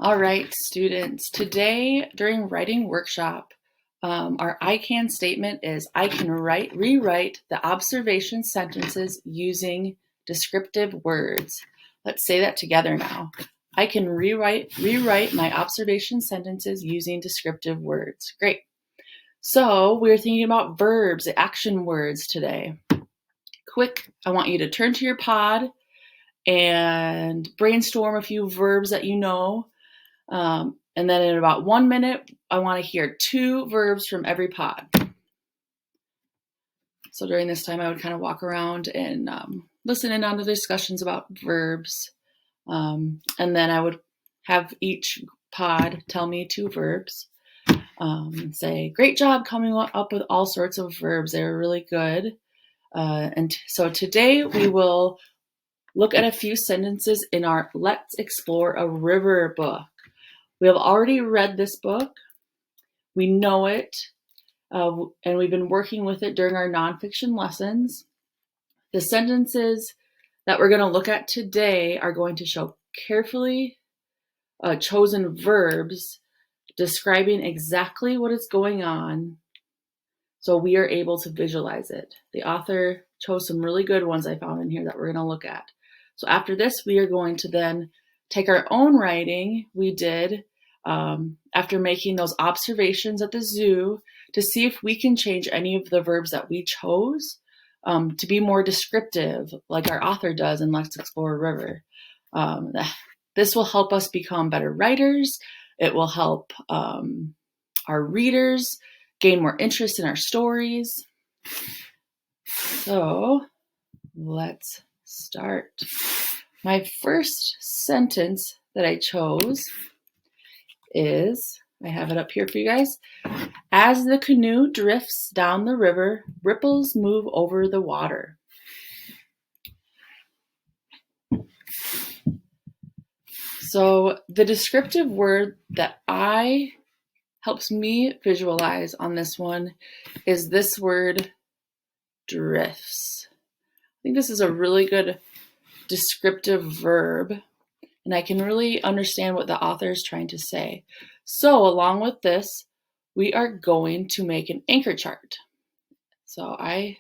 All right, students. Today during writing workshop, our I can statement is I can rewrite the observation sentences using descriptive words. Let's say that together now. I can rewrite my observation sentences using descriptive words. Great. So we're thinking about verbs, action words today. Quick, I want you to turn to your pod and brainstorm a few verbs that you know. And then in about 1 minute, I want to hear 2 verbs from every pod. So during this time, I would kind of walk around and listen in on the discussions about verbs. And then I would have each pod tell me 2 verbs and say, great job coming up with all sorts of verbs. They were really good. And so today we will look at a few sentences in our Let's Explore a River book. We have already read this book. We know it, and we've been working with it during our nonfiction lessons. The sentences that we're going to look at today are going to show carefully chosen verbs describing exactly what is going on so we are able to visualize it. The author chose some really good ones I found in here that we're going to look at. So after this, we are going to then take our own writing we did after making those observations at the zoo to see if we can change any of the verbs that we chose to be more descriptive, like our author does in Let's Explore a River. This will help us become better writers. It will help our readers gain more interest in our stories. So let's start. My first sentence that I chose is, I have it up here for you guys. As the canoe drifts down the river, ripples move over the water. So the descriptive word that helps me visualize on this one is this word, drifts. I think this is a really good descriptive verb, and I can really understand what the author is trying to say. So along with this, we are going to make an anchor chart. So I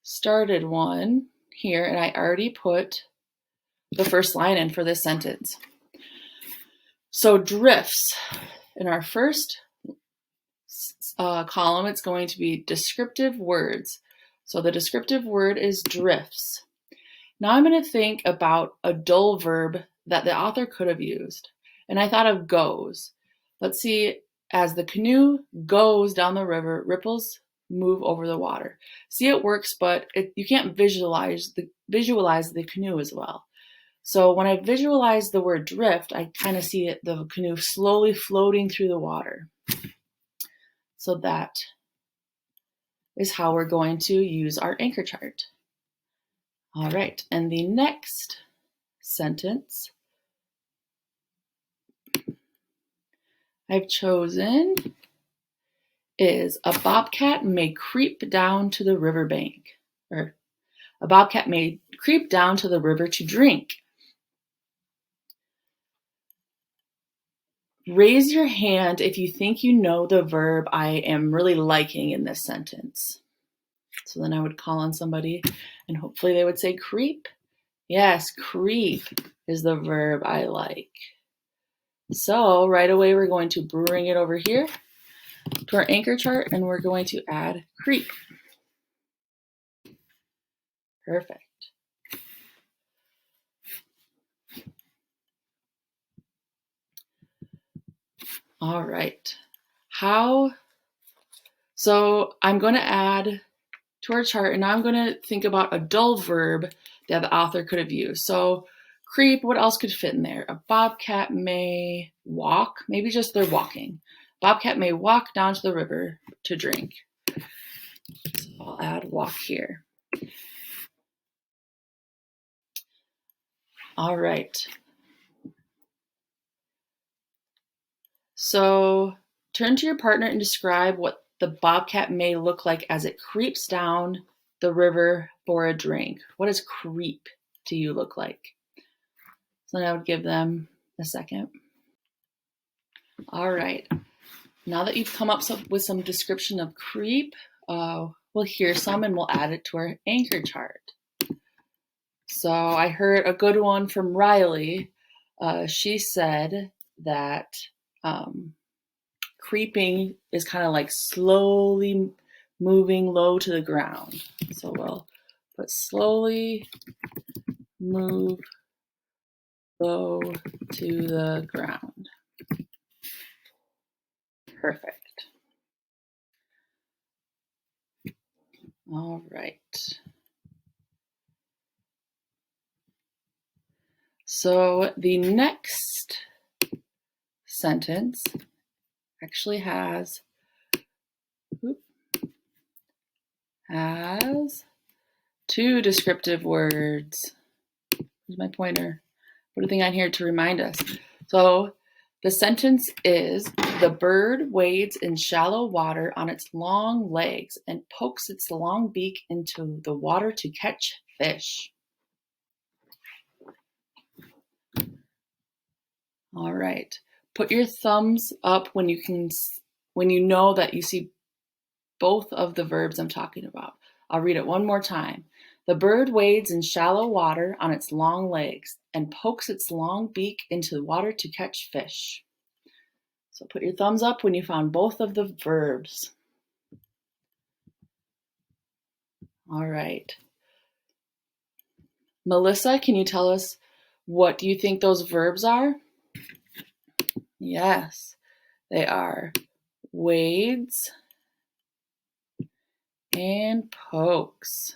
started one here, and I already put the first line in for this sentence. So drifts, in our first column, it's going to be descriptive words. So the descriptive word is drifts. Now I'm going to think about a dull verb that the author could have used. And I thought of goes. Let's see, as the canoe goes down the river, ripples move over the water. See, it works, but you can't visualize the canoe as well. So when I visualize the word drift, I kind of see the canoe slowly floating through the water. So that is how we're going to use our anchor chart. All right, and the next sentence I've chosen is a bobcat may creep down to the riverbank, or a bobcat may creep down to the river to drink. Raise your hand if you think you know the verb I am really liking in this sentence. So then I would call on somebody and hopefully they would say creep. Yes, creep is the verb I like. So right away we're going to bring it over here to our anchor chart and we're going to add creep. Perfect. All right. So I'm going to add to our chart and now I'm going to think about a dull verb that the author could have used. So creep, what else could fit in there? A bobcat may walk, maybe just they're walking. Bobcat may walk down to the river to drink. So I'll add walk here. All right. So turn to your partner and describe what the bobcat may look like as it creeps down the river for a drink. What does creep to you look like? So then I would give them a second. All right. Now that you've come up with some description of creep, we'll hear some and we'll add it to our anchor chart. So I heard a good one from Riley. She said that creeping is kind of like slowly moving low to the ground. So we'll put slowly move low to the ground. Perfect. All right. So the next sentence actually has two descriptive words. Here's my pointer. Put a thing on here to remind us. So the sentence is, the bird wades in shallow water on its long legs and pokes its long beak into the water to catch fish. All right. Put your thumbs up when you know that you see both of the verbs I'm talking about. I'll read it one more time. The bird wades in shallow water on its long legs and pokes its long beak into the water to catch fish. So put your thumbs up when you found both of the verbs. All right. Melissa, can you tell us what do you think those verbs are? Yes, they are wades and pokes.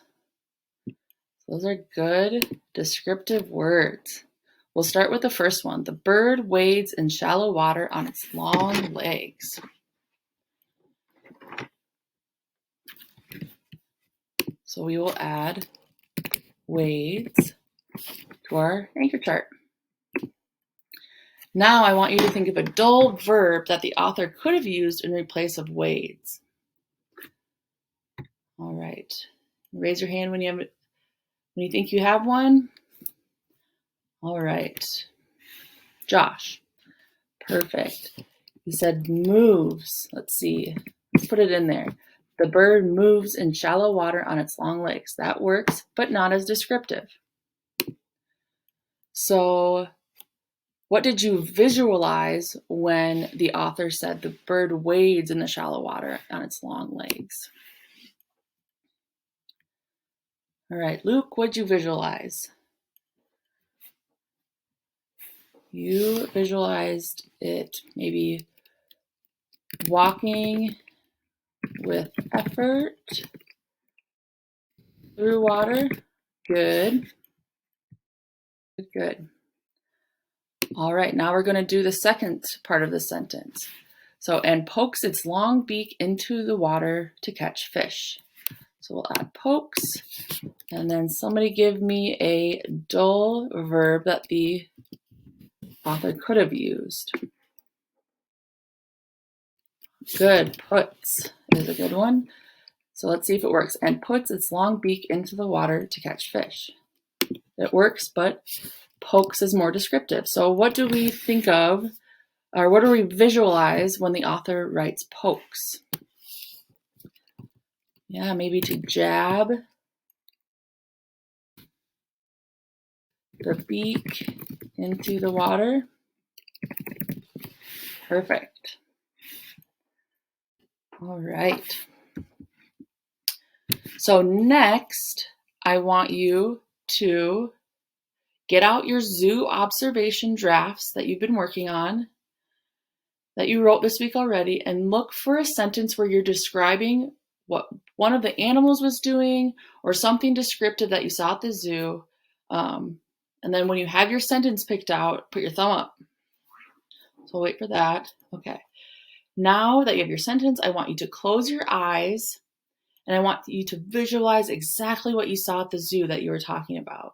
Those are good descriptive words. We'll start with the first one. The bird wades in shallow water on its long legs. So we will add wades to our anchor chart. Now I want you to think of a dull verb that the author could have used in place of wades. All right. Raise your hand when you think you have one. All right. Josh. Perfect. You said moves. Let's see. Let's put it in there. The bird moves in shallow water on its long legs. That works, but not as descriptive. So what did you visualize when the author said the bird wades in the shallow water on its long legs? All right, Luke, what'd you visualize? You visualized it maybe walking with effort through water. Good. Good. All right, now we're going to do the second part of the sentence. So, and pokes its long beak into the water to catch fish. So we'll add pokes, and then somebody give me a dull verb that the author could have used. Good, puts is a good one. So let's see if it works. And puts its long beak into the water to catch fish. It works, but pokes is more descriptive. So what do we think of, or what do we visualize when the author writes pokes? Yeah, maybe to jab the beak into the water. Perfect. All right. So next, I want you to get out your zoo observation drafts that you've been working on, that you wrote this week already, and look for a sentence where you're describing what one of the animals was doing or something descriptive that you saw at the zoo. And then when you have your sentence picked out, put your thumb up. So wait for that. Okay. Now that you have your sentence, I want you to close your eyes and I want you to visualize exactly what you saw at the zoo that you were talking about.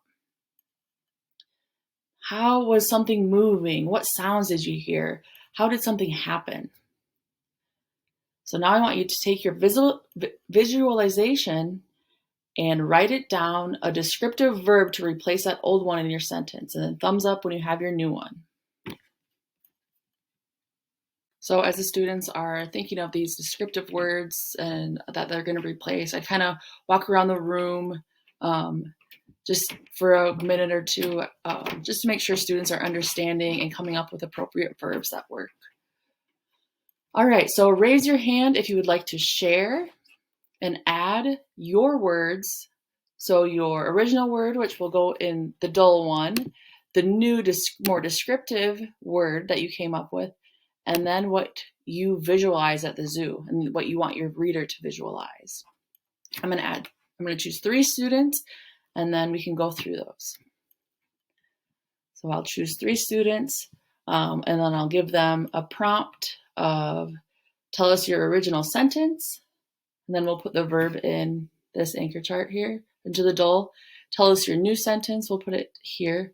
How was something moving? What sounds did you hear? How did something happen? So now I want you to take your visualization and write it down, a descriptive verb to replace that old one in your sentence, and then thumbs up when you have your new one. So as the students are thinking of these descriptive words and that they're going to replace, I kind of walk around the room just for a minute or two, just to make sure students are understanding and coming up with appropriate verbs that work. All right, so raise your hand if you would like to share and add your words. So your original word, which will go in the dull one, the new more descriptive word that you came up with, and then what you visualize at the zoo and what you want your reader to visualize. I'm going to choose 3 students, and then we can go through those. So I'll choose 3 students, and then I'll give them a prompt of tell us your original sentence, and then we'll put the verb in this anchor chart here into the dull. Tell us your new sentence, we'll put it here,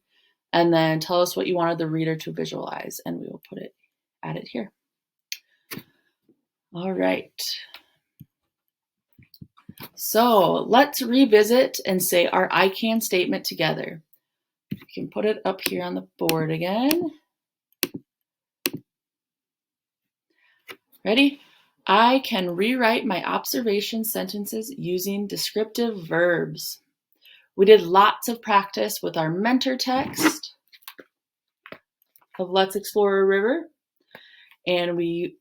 and then tell us what you wanted the reader to visualize, and we will add it here. All right. So let's revisit and say our I can statement together. We can put it up here on the board again. Ready? I can rewrite my observation sentences using descriptive verbs. We did lots of practice with our mentor text of Let's Explore a River, and we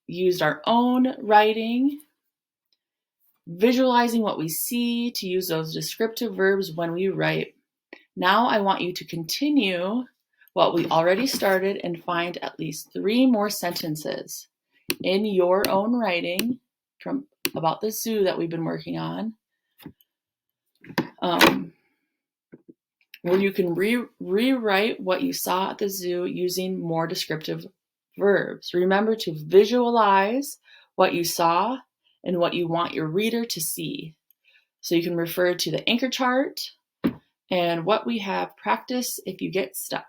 used our own writing, visualizing what we see to use those descriptive verbs when we write. Now I want you to continue what we already started and find at least 3 more sentences in your own writing from about the zoo that we've been working on, where you can rewrite what you saw at the zoo using more descriptive verbs. Remember to visualize what you saw and what you want your reader to see. So you can refer to the anchor chart and what we have practiced if you get stuck.